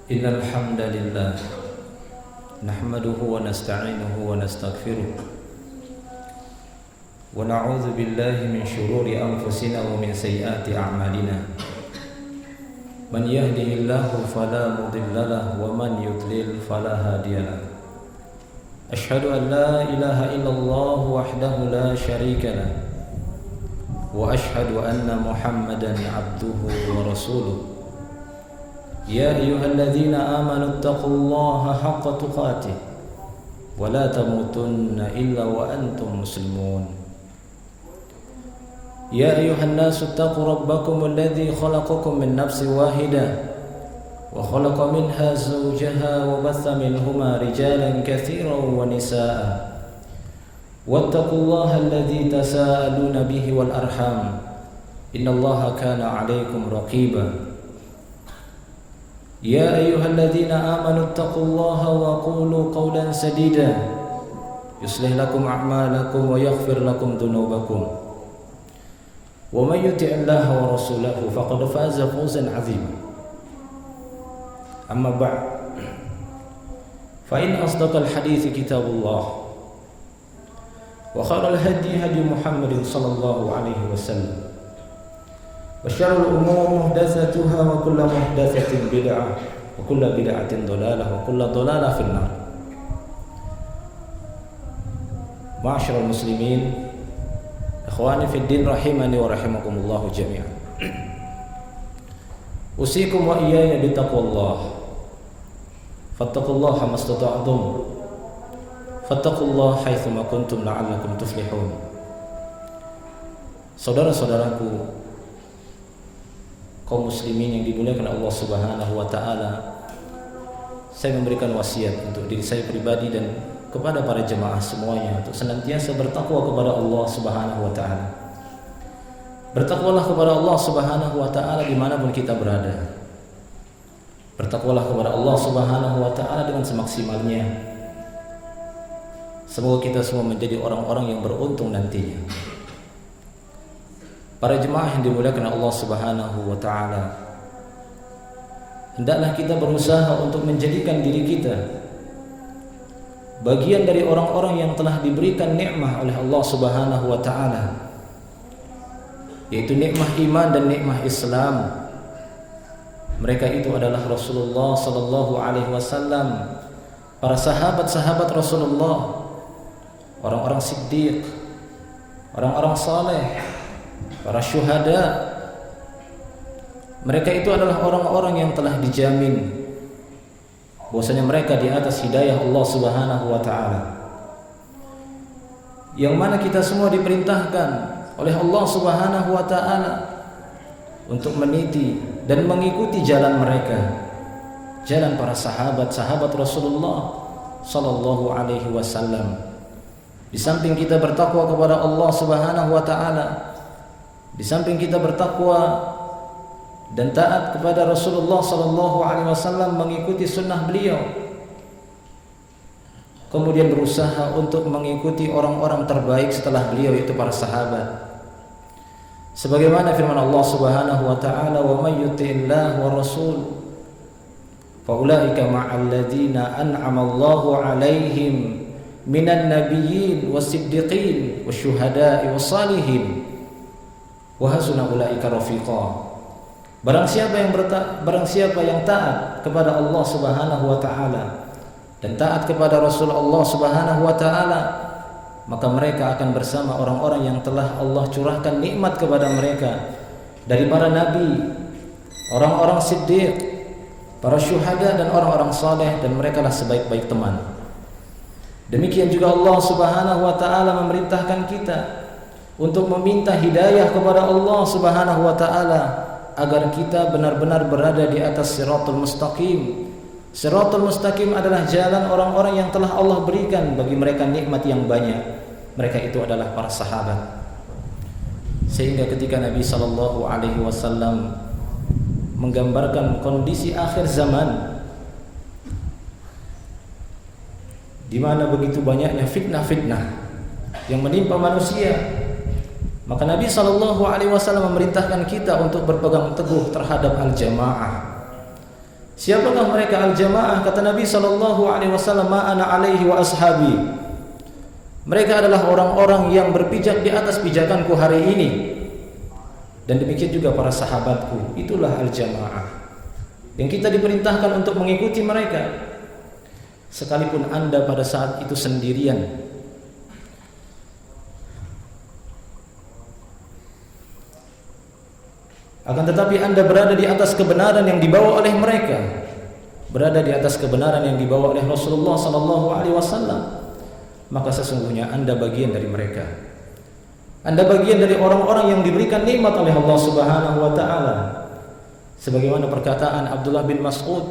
Innal hamdalillah nahmaduhu wa nasta'inuhu wa nastaghfiruh wa na'udzu billahi min shururi anfusina wa min sayyiati a'malina. Man yahdihillahu fala mudilla lahu wa man yudlil fala hadiya lahu. Ashhadu an la ilaha illallah wahdahu la syarika lahu wa ashhadu anna Muhammadan 'abduhu wa rasuluh. Ya ayyuhalladzina amanu taqullaha haqqa tuqatih wa la tamutunna illa wa antum muslimun. Ya ayyuhan nasu taqu rabbakum alladzi khalaqakum min nafsin wahidah wa khalaqa minha zawjaha wa batha minhuma rijalan katsiran wa nisaa'a wattaqullaha alladzi tasaaluna bihi wal arham innallaha kana 'alaykum raqiba. Ya ayyuhalladzina amanu taqullaha wa qulu qawlan sadida yuslih lakum a'malakum wa yaghfir lakum dhunubakum wa may yuti'illaha wa rasulahu faqad faza fawzan 'azima. Amma ba'd, fa in asdaqal hadithi kitabullah wa khairal hadi hadi Muhammadin sallallahu alaihi wasallam wa syarrul umuri muhdatsatuha wa kullu muhdatsatin bid'ah wa kullu bid'atin dhalalah wa kullu dhalalah fin nar. Ma'asyiral muslimin, ikhwani fid din rahimani wa rahimakumullah jami'an. Usikum wa iyaya bitaqwallah. Fattaqullaha mastata'tum. Fattaqullaha haitsu ma kuntum la'allakum tuflihun. Saudara-saudaraku kaum muslimin yang dimuliakan Allah Subhanahu wa taala, saya memberikan wasiat untuk diri saya pribadi dan kepada para jemaah semuanya untuk senantiasa bertakwa kepada Allah Subhanahu wa taala. Bertakwalah kepada Allah Subhanahu wa taala dimanapun kita berada. Bertakwalah kepada Allah Subhanahu wa taala dengan semaksimalnya. Semoga kita semua menjadi orang-orang yang beruntung nantinya. Para jemaah yang dimuliakan Allah Subhanahu wa taala, hendaklah kita berusaha untuk menjadikan diri kita bagian dari orang-orang yang telah diberikan nikmah oleh Allah Subhanahu wa taala, yaitu nikmah iman dan nikmah Islam. Mereka itu adalah Rasulullah sallallahu alaihi wasallam, para sahabat-sahabat Rasulullah, orang-orang siddiq, orang-orang saleh, para syuhada. Mereka itu adalah orang-orang yang telah dijamin bahwasanya mereka di atas hidayah Allah Subhanahu wa taala, yang mana kita semua diperintahkan oleh Allah Subhanahu wa taala untuk meniti dan mengikuti jalan mereka, jalan para sahabat-sahabat Rasulullah sallallahu alaihi wasallam. Di samping kita bertakwa kepada Allah Subhanahu wa taala, di samping kita bertakwa dan taat kepada Rasulullah sallallahu alaihi wasallam, mengikuti sunnah beliau, kemudian berusaha untuk mengikuti orang-orang terbaik setelah beliau, yaitu para sahabat. Sebagaimana firman Allah Subhanahu wa taala, "Wa may yuti'illah wa rasul fa ulaika ma'al ladzina an'ama Allahu 'alaihim minan nabiyyin was-siddiqin wasyuhada'i was-salihin wa hasuna ulaika rafiqa." Barang siapa yang taat kepada Allah Subhanahu wa taala dan taat kepada Rasul Allah Subhanahu wa taala, maka mereka akan bersama orang-orang yang telah Allah curahkan nikmat kepada mereka dari para nabi, orang-orang siddiq, para syuhada dan orang-orang saleh, dan merekalah sebaik-baik teman. Demikian juga Allah Subhanahu wa taala memerintahkan kita untuk meminta hidayah kepada Allah Subhanahu wa taala agar kita benar-benar berada di atas siratul mustaqim. Siratul mustaqim adalah jalan orang-orang yang telah Allah berikan bagi mereka nikmat yang banyak. Mereka itu adalah para sahabat. Sehingga ketika Nabi sallallahu alaihi wasallam menggambarkan kondisi akhir zaman, di mana begitu banyaknya fitnah-fitnah yang menimpa manusia, maka Nabi sallallahu alaihi wasallam memerintahkan kita untuk berpegang teguh terhadap al-jamaah, Siapakah mereka al-jamaah? Kata Nabi SAW, ma ana alaihi wa ashabi. Mereka adalah orang-orang yang berpijak di atas pijakanku hari ini, dan demikian juga para sahabatku. Itulah al-jamaah yang kita diperintahkan untuk mengikuti mereka, sekalipun Anda pada saat itu sendirian. Akan tetapi Anda berada di atas kebenaran yang dibawa oleh mereka, berada di atas kebenaran yang dibawa oleh Rasulullah SAW, maka sesungguhnya Anda bagian dari mereka. Anda bagian dari orang-orang yang diberikan nikmat oleh Allah Subhanahu wa taala. Sebagaimana perkataan Abdullah bin Mas'ud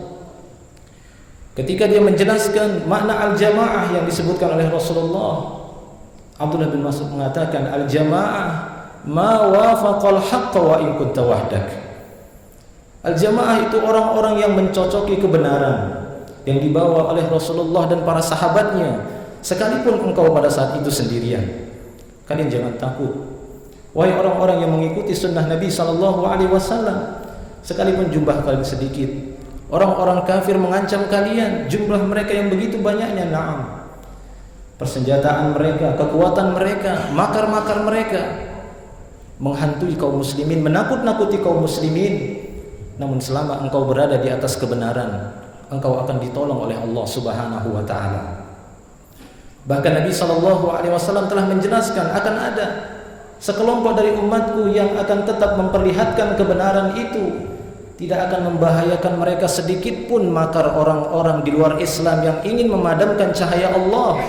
ketika dia menjelaskan makna al-jamaah yang disebutkan oleh Rasulullah. Abdullah bin Mas'ud mengatakan, al-jamaah ma wafaqal haqqa wa in kunta wahdak. Al-jamaah itu orang-orang yang mencocoki kebenaran yang dibawa oleh Rasulullah dan para sahabatnya, sekalipun engkau pada saat itu sendirian. Kalian jangan takut, wahai orang-orang yang mengikuti sunnah Nabi SAW, sekalipun jumlah kalian sedikit. Orang-orang kafir mengancam kalian, jumlah mereka yang begitu banyaknya, na'am. Persenjataan mereka, kekuatan mereka, makar-makar mereka menghantui kaum muslimin, menakut-nakuti kaum muslimin. Namun selama engkau berada di atas kebenaran, engkau akan ditolong oleh Allah Subhanahu wa taala. Bahkan Nabi SAW telah menjelaskan akan ada sekelompok dari umatku yang akan tetap memperlihatkan kebenaran itu, tidak akan membahayakan mereka sedikit pun makar orang-orang di luar Islam yang ingin memadamkan cahaya Allah.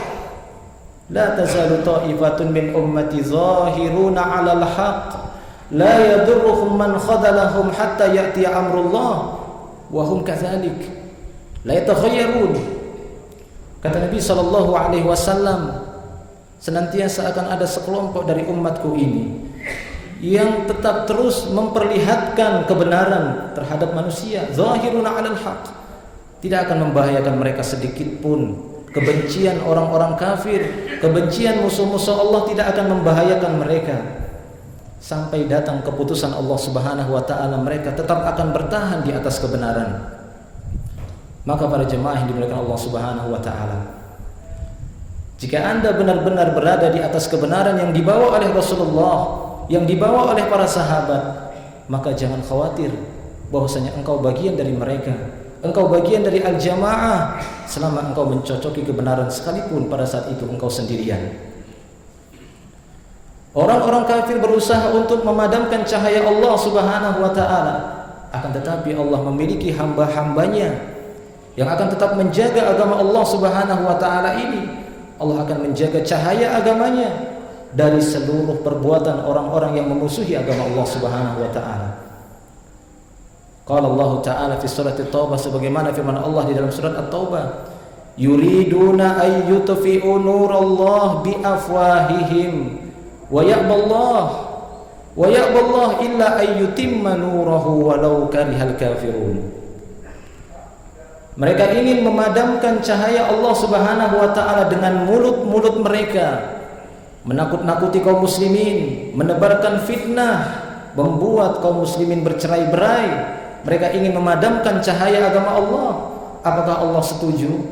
La tazalu ta'ifatun min ummati zahiruna 'alal haqq la yadurruhum man khadalahum hatta ya'ti amrullah wa hum kadzalik la yatakhayyarun. Kata Nabi SAW, senantiasa akan ada sekelompok dari umatku ini yang tetap terus memperlihatkan kebenaran terhadap manusia, zahiruna 'alal haqq, tidak akan membahayakan mereka sedikit pun. Kebencian orang-orang kafir, kebencian musuh-musuh Allah tidak akan membahayakan mereka. Sampai datang keputusan Allah Subhanahu wa taala, mereka tetap akan bertahan di atas kebenaran. Maka para jemaah yang dimuliakan Allah Subhanahu wa taala, jika Anda benar-benar berada di atas kebenaran yang dibawa oleh Rasulullah, yang dibawa oleh para sahabat, maka jangan khawatir bahwasanya engkau bagian dari mereka. Engkau bagian dari al-jamaah selama engkau mencocoki kebenaran, sekalipun pada saat itu engkau sendirian. Orang-orang kafir berusaha untuk memadamkan cahaya Allah Subhanahu wa taala, akan tetapi Allah memiliki hamba-hambanya yang akan tetap menjaga agama Allah Subhanahu wa taala ini. Allah akan menjaga cahaya agamanya dari seluruh perbuatan orang-orang yang memusuhi agama Allah Subhanahu wa taala. Qala Allah Ta'ala fi surat At-Taubah, sebagaimana firman Allah di dalam surat At-Taubah, yuriduna ay yutfi'u nurallah bi afwahihim wa ya'ballah illa ay yutimma nurahu walau karihal kafirun. Mereka ingin memadamkan cahaya Allah Subhanahu wa taala dengan mulut-mulut mereka, menakut-nakuti kaum muslimin, menebarkan fitnah, membuat kaum muslimin bercerai-berai. Mereka ingin memadamkan cahaya agama Allah. Apakah Allah setuju?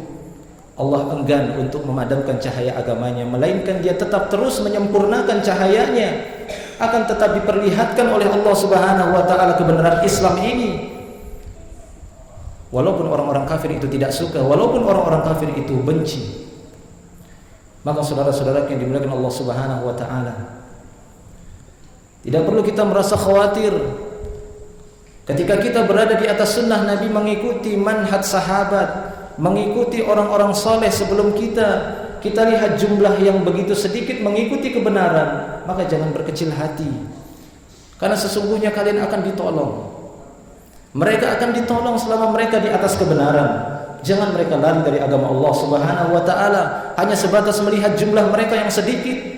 Allah enggan untuk memadamkan cahaya agamanya, melainkan Dia tetap terus menyempurnakan cahayanya. Akan tetap diperlihatkan oleh Allah Subhanahu wa taala kebenaran Islam ini. Walaupun orang-orang kafir itu tidak suka, walaupun orang-orang kafir itu benci. Maka saudara-saudara yang dimuliakan Allah Subhanahu wa taala, tidak perlu kita merasa khawatir ketika kita berada di atas sunnah Nabi, mengikuti manhaj sahabat, mengikuti orang-orang soleh sebelum kita. Kita lihat jumlah yang begitu sedikit mengikuti kebenaran, maka jangan berkecil hati, karena sesungguhnya kalian akan ditolong. Mereka akan ditolong selama mereka di atas kebenaran. Jangan mereka lari dari agama Allah Subhanahu wa taala hanya sebatas melihat jumlah mereka yang sedikit.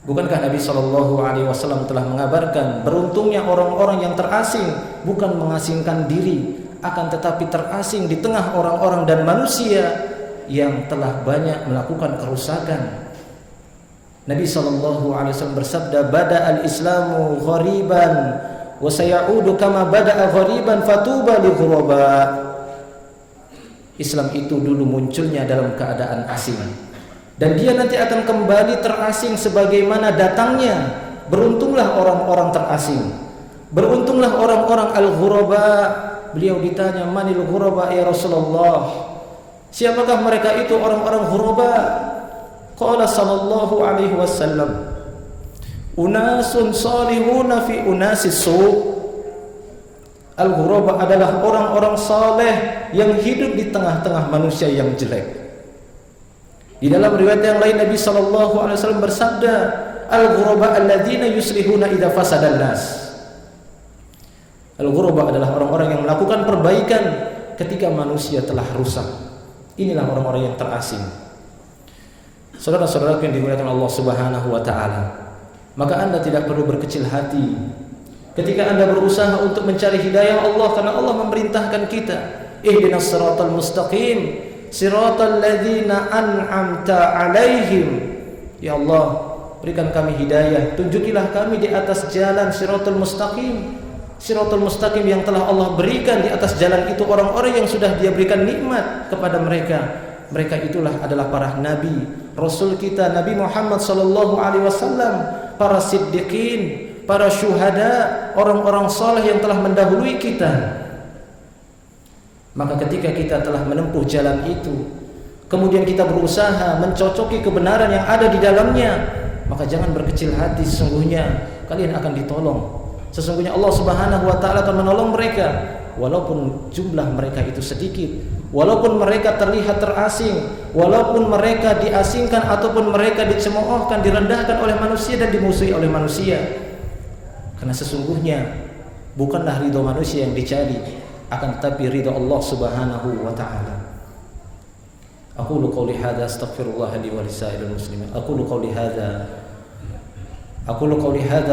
Bukankah Nabi SAW telah mengabarkan, beruntungnya orang-orang yang terasing, bukan mengasingkan diri, akan tetapi terasing di tengah orang-orang dan manusia yang telah banyak melakukan kerusakan. Nabi SAW bersabda, bada al-islamu ghariban wa sayaudu kama bada'a ghariban fatuba li ghuraba. Islam itu dulu munculnya dalam keadaan asing, dan dia nanti akan kembali terasing sebagaimana datangnya. Beruntunglah orang-orang terasing, beruntunglah orang-orang al-ghuraba. Beliau ditanya, manil ghuraba ya Rasulullah, siapakah mereka itu orang-orang ghuraba? Qala sallallahu alaihi wasallam, unasun salihuna fi unasis su'. Al-ghuraba adalah orang-orang saleh yang hidup di tengah-tengah manusia yang jelek. Di dalam riwayat yang lain Nabi sallallahu alaihi wasallam bersabda, al-ghuraba alladzina yuslihuna idza fasadan nas. Al-ghuraba adalah orang-orang yang melakukan perbaikan ketika manusia telah rusak. Inilah orang-orang yang terasing. Saudara-saudara yang dimuliakan Allah Subhanahu wa taala, maka Anda tidak perlu berkecil hati ketika Anda berusaha untuk mencari hidayah Allah, karena Allah memerintahkan kita, ihdinas siratal mustaqim, siratal ladzina an'amta 'alaihim. Ya Allah, berikan kami hidayah, tunjukilah kami di atas jalan siratal mustaqim. Siratal mustaqim yang telah Allah berikan, di atas jalan itu orang-orang yang sudah Dia berikan nikmat kepada mereka. Mereka itulah adalah para nabi, rasul kita Nabi Muhammad sallallahu alaihi wasallam, para siddiqin, para syuhada, orang-orang saleh yang telah mendahului kita. Maka ketika kita telah menempuh jalan itu, kemudian kita berusaha mencocoki kebenaran yang ada di dalamnya, maka jangan berkecil hati, sesungguhnya kalian akan ditolong. Sesungguhnya Allah Subhanahu wa taala akan menolong mereka, walaupun jumlah mereka itu sedikit, walaupun mereka terlihat terasing, walaupun mereka diasingkan ataupun mereka dicemoohkan, direndahkan oleh manusia dan dimusuhi oleh manusia. Karena sesungguhnya bukanlah ridha manusia yang dicari, akan tetapi ridha Allah Subhanahu wa taala. Aqulu qouli hadza astaghfirullah li wa lisairil muslimin. Aqulu qouli hadza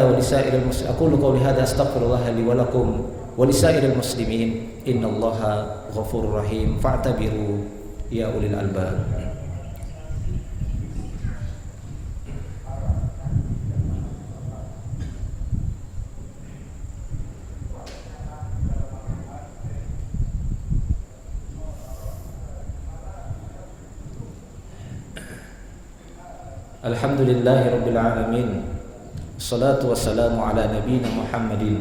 wa lisairil muslimin. Aqulu qouli hadza astaghfirullah li wa lakum wa lisairil muslimin. Innallaha ghafurur rahim. Fa'tabiru ya ulil albab. Alhamdulillahi rabbil alamin. Assalatu wassalamu ala nabiyyina Muhammadin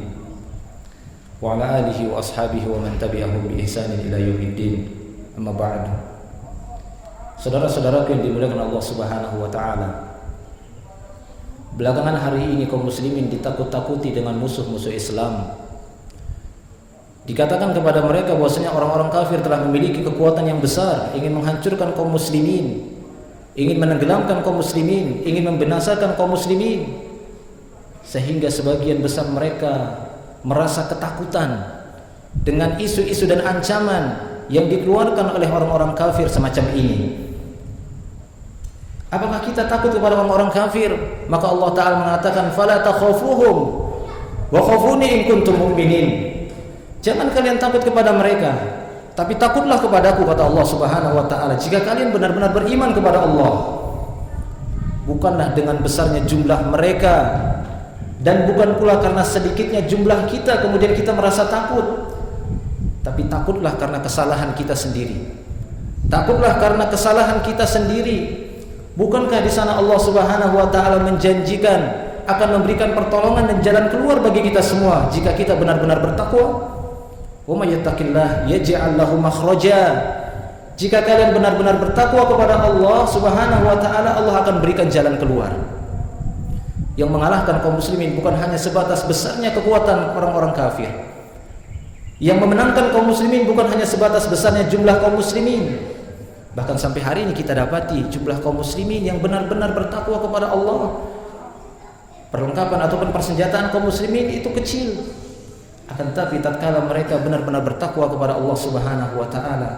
wa ala alihi wa ashabihi wa man tabi'ahum bi ihsanin ila yaumiddin. Amma ba'd. Saudara-saudara yang dimuliakan Allah Subhanahu wa taala, belakangan hari ini kaum muslimin ditakut-takuti dengan musuh-musuh Islam. Dikatakan kepada mereka bahwasanya orang-orang kafir telah memiliki kekuatan yang besar, ingin menghancurkan kaum muslimin, ingin menenggelamkan kaum muslimin, ingin membinasakan kaum muslimin, sehingga sebagian besar mereka merasa ketakutan dengan isu-isu dan ancaman yang dikeluarkan oleh orang-orang kafir semacam ini. Apakah kita takut kepada orang-orang kafir? Maka Allah Ta'ala mengatakan, fala takhafuhum wa khafuni in kuntum mu'minin. Jangan kalian takut kepada mereka, tapi takutlah kepadaku, kata Allah Subhanahu wa taala, jika kalian benar-benar beriman kepada Allah. Bukanlah dengan besarnya jumlah mereka, dan bukan pula karena sedikitnya jumlah kita kemudian kita merasa takut, tapi takutlah karena kesalahan kita sendiri. Takutlah karena kesalahan kita sendiri. Bukankah di sana Allah Subhanahu wa taala menjanjikan akan memberikan pertolongan dan jalan keluar bagi kita semua jika kita benar-benar bertakwa? Wa may yattaqillah yaj'al lahu makhraja. Jika kalian benar-benar bertakwa kepada Allah Subhanahu wa taala, Allah akan berikan jalan keluar. Yang mengalahkan kaum muslimin bukan hanya sebatas besarnya kekuatan orang-orang kafir. Yang memenangkan kaum muslimin bukan hanya sebatas besarnya jumlah kaum muslimin. Bahkan sampai hari ini kita dapati jumlah kaum muslimin yang benar-benar bertakwa kepada Allah, perlengkapan ataupun persenjataan kaum muslimin itu kecil. Akan tetapi tatkala mereka benar-benar bertakwa kepada Allah Subhanahu wa taala,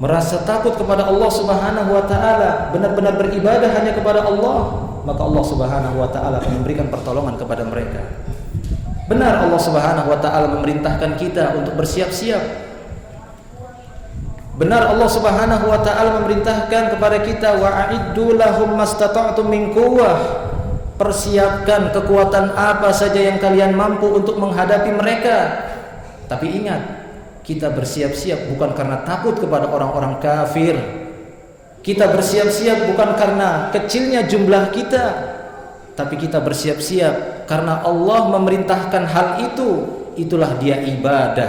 merasa takut kepada Allah Subhanahu wa taala, benar-benar beribadah hanya kepada Allah, maka Allah Subhanahu wa taala akan memberikan pertolongan kepada mereka. Benar, Allah Subhanahu wa taala memerintahkan kita untuk bersiap-siap. Benar, Allah Subhanahu wa taala memerintahkan kepada kita, wa'iddu lahum mastata'tum min quwwah persiapkan kekuatan apa saja yang kalian mampu untuk menghadapi mereka. Tapi ingat, kita bersiap-siap bukan karena takut kepada orang-orang kafir. Kita bersiap-siap bukan karena kecilnya jumlah kita, tapi kita bersiap-siap karena Allah memerintahkan hal itu. Itulah dia ibadah.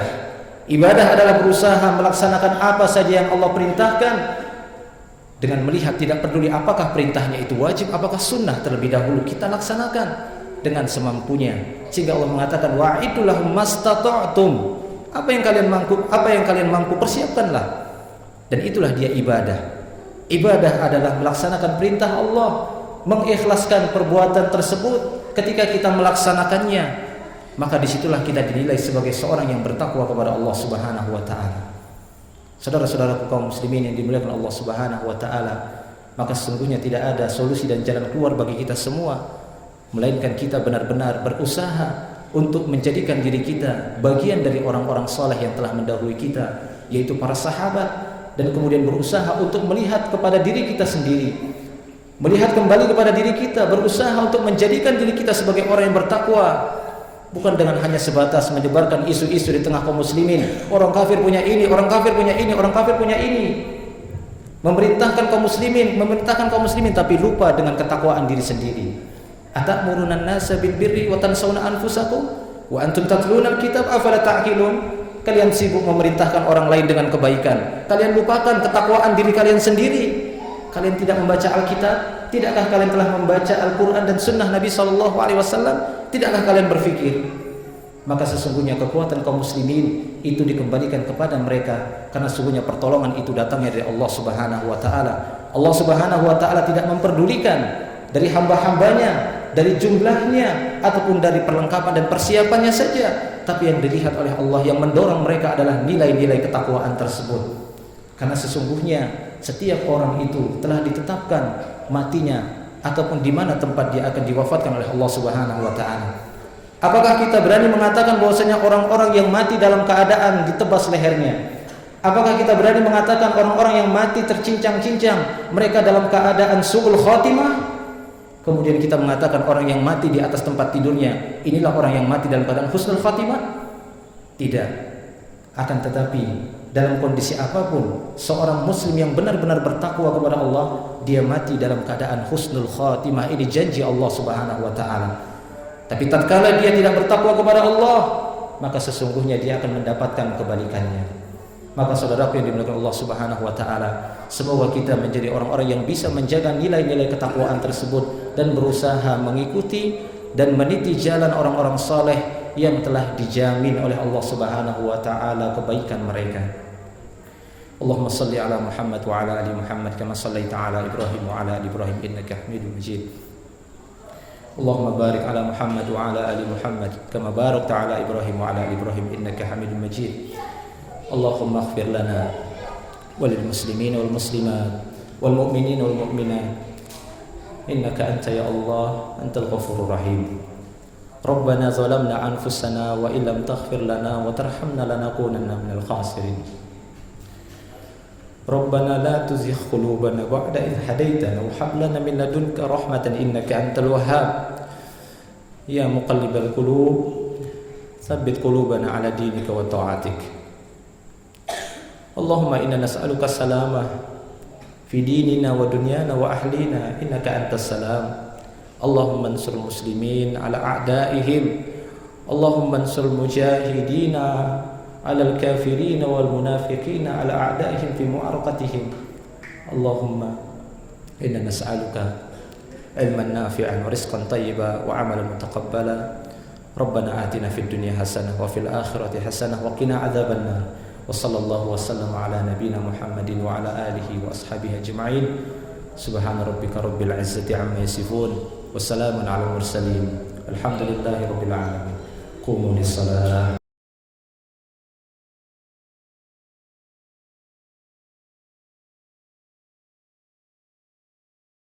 Ibadah adalah berusaha melaksanakan apa saja yang Allah perintahkan dengan melihat tidak peduli apakah perintahnya itu wajib, apakah sunnah, terlebih dahulu kita laksanakan dengan semampunya. Sehingga Allah mengatakan wa'idu lahum mastata'tum. Apa yang kalian mampu persiapkanlah. Dan itulah dia ibadah. Ibadah adalah melaksanakan perintah Allah, mengikhlaskan perbuatan tersebut. Ketika kita melaksanakannya, maka disitulah kita dinilai sebagai seorang yang bertakwa kepada Allah Subhanahu wa ta'ala. Saudara-saudara kaum muslimin yang dimuliakan Allah Subhanahu wa ta'ala, maka sesungguhnya tidak ada solusi dan jalan keluar bagi kita semua, melainkan kita benar-benar berusaha untuk menjadikan diri kita bagian dari orang-orang saleh yang telah mendahului kita, yaitu para sahabat. Dan kemudian berusaha untuk melihat kepada diri kita sendiri, melihat kembali kepada diri kita, berusaha untuk menjadikan diri kita sebagai orang yang bertakwa, bukan dengan hanya sebatas menyebarkan isu-isu di tengah kaum muslimin. Orang kafir punya ini, orang kafir punya ini, orang kafir punya ini. Memerintahkan kaum muslimin, tapi lupa dengan ketakwaan diri sendiri. Atamuruna an-nasa bil birri wa tansawna anfusakum wa antum tatluna al-kitab afala ta'qilun. Kalian sibuk memerintahkan orang lain dengan kebaikan, kalian lupakan ketakwaan diri kalian sendiri. Kalian tidak membaca Alkitab? Tidakkah kalian telah membaca Al-Quran dan Sunnah Nabi SAW? Tidakkah kalian berfikir? Maka sesungguhnya kekuatan kaum muslimin itu dikembalikan kepada mereka, karena sesungguhnya pertolongan itu datangnya dari Allah Subhanahu wa ta'ala. Allah Subhanahu wa ta'ala tidak memperdulikan dari hamba-hambanya, dari jumlahnya ataupun dari perlengkapan dan persiapannya saja, tapi yang dilihat oleh Allah, yang mendorong mereka adalah nilai-nilai ketakwaan tersebut. Karena sesungguhnya setiap orang itu telah ditetapkan matinya ataupun di mana tempat dia akan diwafatkan oleh Allah Subhanahu wa ta'ala. Apakah kita berani mengatakan bahwasanya orang-orang yang mati dalam keadaan ditebas lehernya? Apakah kita berani mengatakan orang-orang yang mati tercincang-cincang mereka dalam keadaan su'ul khatimah? Kemudian kita mengatakan orang yang mati di atas tempat tidurnya, inilah orang yang mati dalam keadaan husnul khatimah? Tidak. Akan tetapi dalam kondisi apapun, seorang muslim yang benar-benar bertakwa kepada Allah, dia mati dalam keadaan husnul khatimah. Ini janji Allah Subhanahu wa ta'ala. Tapi tatkala dia tidak bertakwa kepada Allah, maka sesungguhnya dia akan mendapatkan kebalikannya. Maka saudaraku yang dimuliakan Allah Subhanahu wa ta'ala, semoga kita menjadi orang-orang yang bisa menjaga nilai-nilai ketakwaan tersebut dan berusaha mengikuti dan meniti jalan orang-orang saleh yang telah dijamin oleh Allah Subhanahu wa ta'ala kebaikan mereka. Allahumma salli ala Muhammad wa ala ali Muhammad kama sallaita ala Ibrahim wa ala ali Ibrahim innaka Hamidum Majid. Allahumma barik ala Muhammad wa ala ali Muhammad kama barakta ala Ibrahim wa ala ali Ibrahim innaka Hamidum Majid. Allahumma ighfir lana walil muslimin wal muslimat wal mu'minin wal mu'minat innaka anta ya Allah antal ghafurur rahim. Rabbana zalamna anfusana wa illam taghfir lana wa tarhamna lanakunanna minal khasirin. Rabbana la tuzigh qulubana ba'da idh hadaitana wa hab lana min ladunka rahmatan innaka antal wahhab. Ya muqallibal qulub tsabbit qulubana ala dinika wa ta'atik. Allahumma inna nas'aluka salamah fi dinina wa dunyana wa ahlina innaka antas salam. Allahumma ansur muslimin ala a'daihim. Allahumma ansur mujahidina ala al-kafirina wal munafiqina ala a'daihim fi mu'arqatihim. Allahumma inna nas'aluka ilman nafi'an wa rizqan tayyiban wa amalan mutaqabbala. Rabbana atina fid dunya hasanah wa fil akhirati hasanah wa qina adzabannar. Wa sallallahu wasallam ala nabiyyina Muhammadin wa ala alihi wa ashabihi ajma'in. Subhana rabbika rabbil izzati amma yasifun wa salamun ala mursalin. Alhamdulillahi rabbil alamin. Qumu lis-salah.